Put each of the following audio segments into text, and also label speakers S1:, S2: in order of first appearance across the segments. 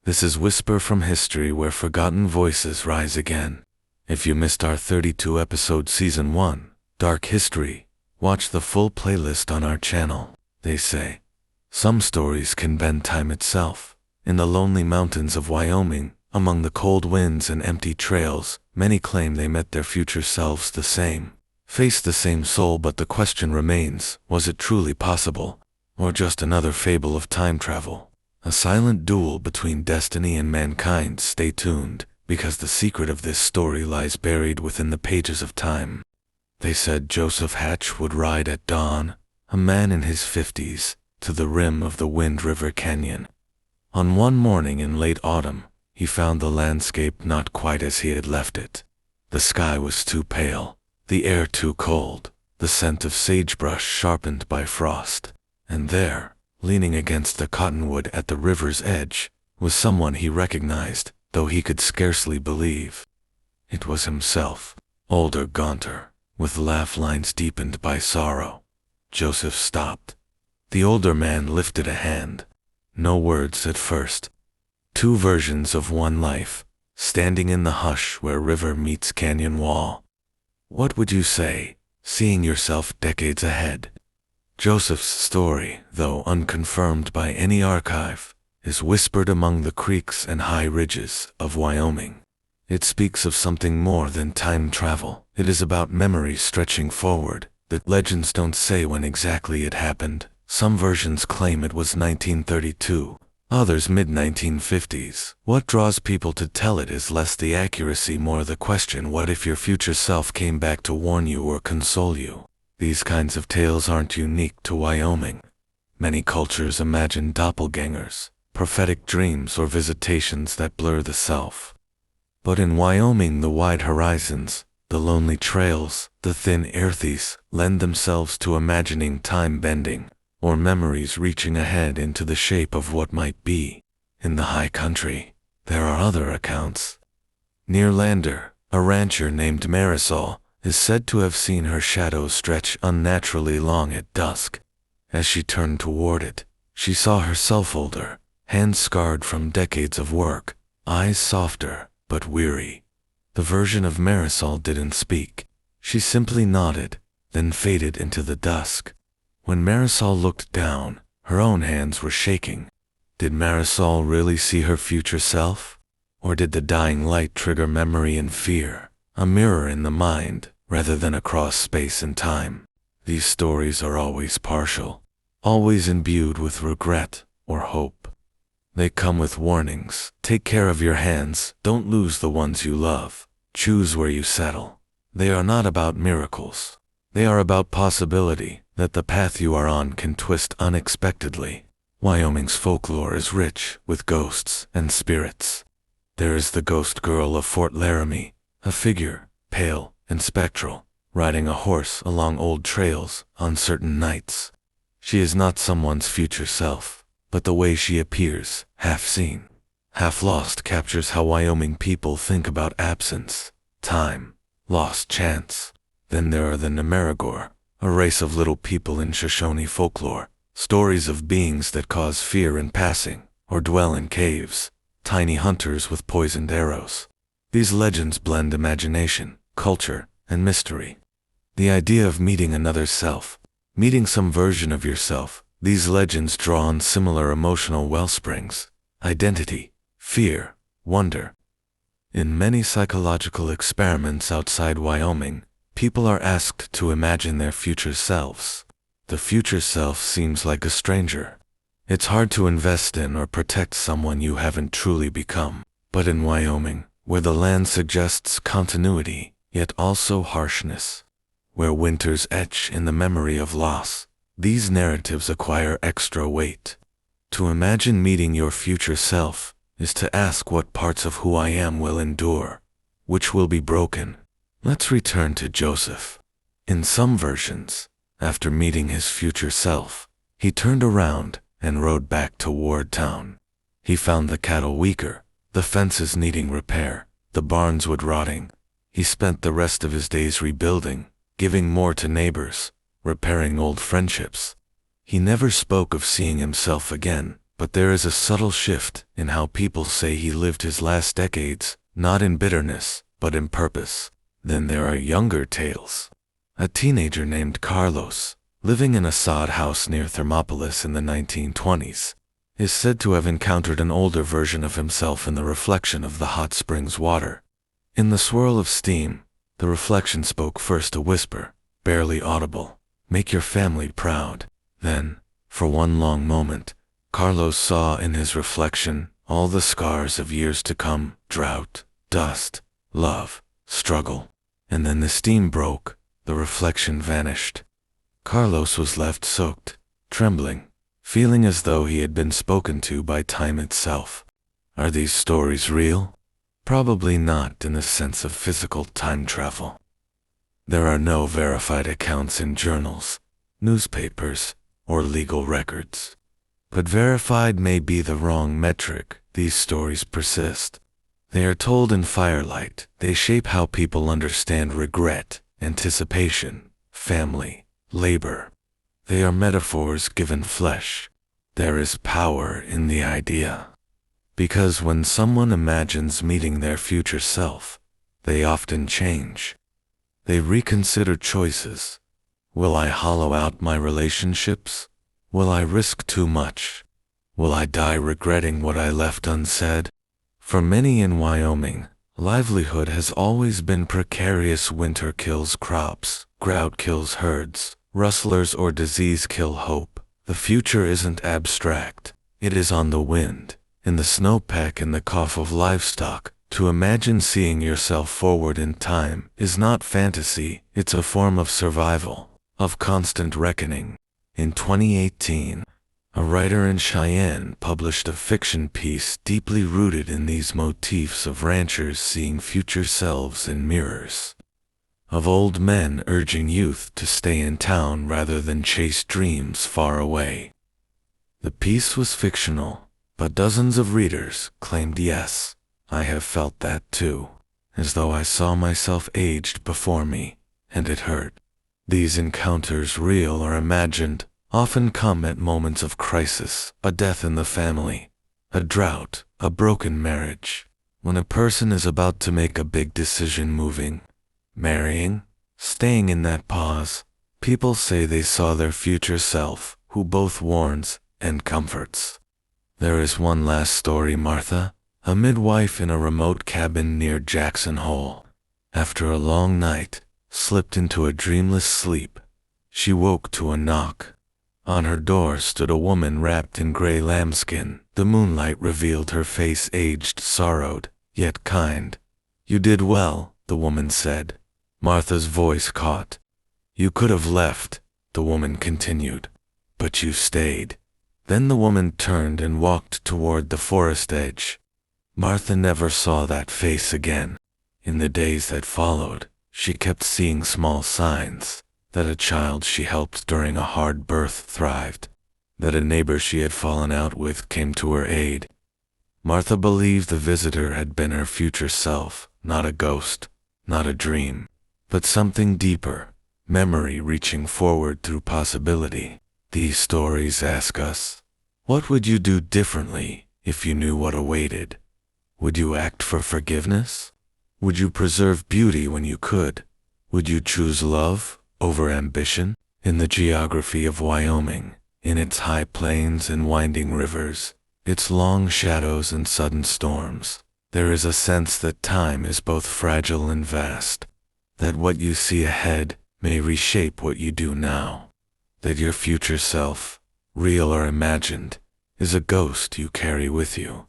S1: This is Whisper from History, where forgotten voices rise again. If you missed our 32-episode Season 1, Dark History, watch the full playlist on our channel. They say some stories can bend time itself. In the lonely mountains of Wyoming, among the cold winds and empty trails, many claim they met their future selves the same, faced the same soul, but the question remains, was it truly possible? Or just another fable of time travel? A silent duel between destiny and mankind. Stay tuned, because the secret of this story lies buried within the pages of time. They said Joseph Hatch would ride at dawn, a man in his 50s, to the rim of the Wind River Canyon. On one morning in late autumn, he found the landscape not quite as he had left it. The sky was too pale, the air too cold, the scent of sagebrush sharpened by frost. And there, leaning against the cottonwood at the river's edge, was someone he recognized, though he could scarcely believe. It was himself, older, gaunter, with laugh lines deepened by sorrow. Joseph stopped. The older man lifted a hand. No words at first. Two versions of one life, standing in the hush where river meets canyon wall. What would you say, seeing yourself decades ahead? Joseph's story, though unconfirmed by any archive, is whispered among the creeks and high ridges of Wyoming. It speaks of something more than time travel. It is about memories stretching forward. The legends don't say when exactly it happened. Some versions claim it was 1932, others mid-1950s. What draws people to tell it is less the accuracy, more the question, what if your future self came back to warn you or console you? These kinds of tales aren't unique to Wyoming. Many cultures imagine doppelgangers, prophetic dreams, or visitations that blur the self. But in Wyoming, the wide horizons, the lonely trails, the thin earthes lend themselves to imagining time bending, or memories reaching ahead into the shape of what might be. In the high country, there are other accounts. Near Lander, a rancher named Marisol is said to have seen her shadow stretch unnaturally long at dusk. As she turned toward it, she saw herself older, hands scarred from decades of work, eyes softer but weary. The version of Marisol didn't speak. She simply nodded, then faded into the dusk. When Marisol looked down, her own hands were shaking. Did Marisol really see her future self? Or did the dying light trigger memory and fear, a mirror in the mind, rather than across space and time? These stories are always partial, always imbued with regret or hope. They come with warnings. Take care of your hands, don't lose the ones you love, choose where you settle. They are not about miracles. They are about possibility, that the path you are on can twist unexpectedly. Wyoming's folklore is rich with ghosts and spirits. There is the ghost girl of Fort Laramie, a figure, pale and spectral, riding a horse along old trails on certain nights. She is not someone's future self, but the way she appears, half seen, half lost, captures how Wyoming people think about absence, time, lost chance. Then there are the Nemerigor, a race of little people in Shoshone folklore, stories of beings that cause fear in passing, or dwell in caves, tiny hunters with poisoned arrows. These legends blend imagination, culture, and mystery. The idea of meeting another self, meeting some version of yourself. These legends draw on similar emotional wellsprings: identity, fear, wonder. In many psychological experiments outside Wyoming, people are asked to imagine their future selves. The future self seems like a stranger. It's hard to invest in or protect someone you haven't truly become. But in Wyoming, where the land suggests continuity, yet also harshness, where winters etch in the memory of loss, these narratives acquire extra weight. To imagine meeting your future self is to ask what parts of who I am will endure, which will be broken. Let's return to Joseph. In some versions, after meeting his future self, he turned around and rode back toward town. He found the cattle weaker, the fences needing repair, the barns wood rotting. He spent the rest of his days rebuilding, giving more to neighbors, repairing old friendships. He never spoke of seeing himself again, But there is a subtle shift in how people say he lived his last decades, not in bitterness, but in purpose. Then there are younger tales. A teenager named Carlos, living in a sod house near Thermopolis in the 1920s, is said to have encountered an older version of himself in the reflection of the hot springs water. In the swirl of steam, the reflection spoke first a whisper, barely audible, "Make your family proud." Then, for one long moment, Carlos saw in his reflection all the scars of years to come: drought, dust, love, struggle. And then the steam broke, the reflection vanished. Carlos was left soaked, trembling, feeling as though he had been spoken to by time itself. Are these stories real? Probably not in the sense of physical time travel. There are no verified accounts in journals, newspapers, or legal records. But verified may be the wrong metric. These stories persist. They are told in firelight. They shape how people understand regret, anticipation, family, labor. They are metaphors given flesh. There is power in the idea. Because when someone imagines meeting their future self, they often change. They reconsider choices. Will I hollow out my relationships? Will I risk too much? Will I die regretting what I left unsaid? For many in Wyoming, livelihood has always been precarious. Winter kills crops, drought kills herds, rustlers or disease kill hope. The future isn't abstract. It is on the wind, in the snowpack, in the cough of livestock. To imagine seeing yourself forward in time is not fantasy, it's a form of survival, of constant reckoning. In 2018, a writer in Cheyenne published a fiction piece deeply rooted in these motifs of ranchers seeing future selves in mirrors, of old men urging youth to stay in town rather than chase dreams far away. The piece was fictional, but dozens of readers claimed, "Yes, I have felt that too," as though I saw myself aged before me, and it hurt. These encounters, real or imagined, often come at moments of crisis: a death in the family, a drought, a broken marriage. When a person is about to make a big decision, moving, marrying, staying, in that pause, people say they saw their future self, who both warns and comforts. There is one last story. Martha, a midwife in a remote cabin near Jackson Hole, after a long night, slipped into a dreamless sleep. She woke to a knock. On her door stood a woman wrapped in gray lambskin. The moonlight revealed her face, aged, sorrowed, yet kind. "You did well," the woman said. Martha's voice caught. "You could have left," the woman continued, "but you stayed." Then the woman turned and walked toward the forest edge. Martha never saw that face again. In the days that followed, she kept seeing small signs: that a child she helped during a hard birth thrived, that a neighbor she had fallen out with came to her aid. Martha believed the visitor had been her future self, not a ghost, not a dream, but something deeper, memory reaching forward through possibility. These stories ask us, what would you do differently if you knew what awaited? Would you act for forgiveness? Would you preserve beauty when you could? Would you choose love over ambition? In the geography of Wyoming, in its high plains and winding rivers, its long shadows and sudden storms, there is a sense that time is both fragile and vast, that what you see ahead may reshape what you do now, that your future self, real or imagined, is a ghost you carry with you.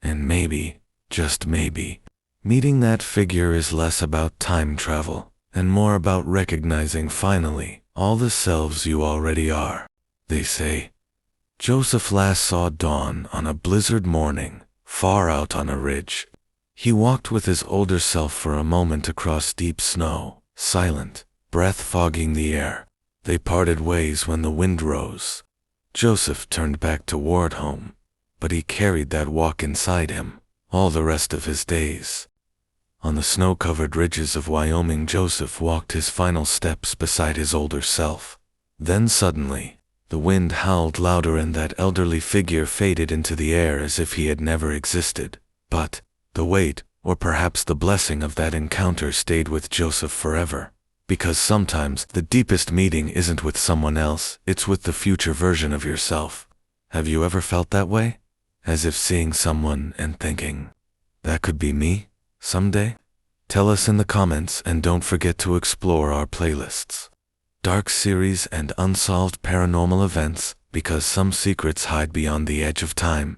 S1: And maybe, just maybe, meeting that figure is less about time travel and more about recognizing finally all the selves you already are. They say, Joseph last saw dawn on a blizzard morning, far out on a ridge. He walked with his older self for a moment across deep snow, silent, breath fogging the air. They parted ways when the wind rose. Joseph turned back toward home, but he carried that walk inside him all the rest of his days. On the snow-covered ridges of Wyoming, Joseph walked his final steps beside his older self. Then suddenly, The wind howled louder and that elderly figure faded into the air as if he had never existed. But the weight, or perhaps the blessing of that encounter stayed with Joseph forever. Because sometimes the deepest meeting isn't with someone else, it's with the future version of yourself. Have you ever felt that way? As if seeing someone and thinking, that could be me, someday? Tell us in the comments and don't forget to explore our playlists. Dark Series and Unsolved Paranormal Events, because some secrets hide beyond the edge of time.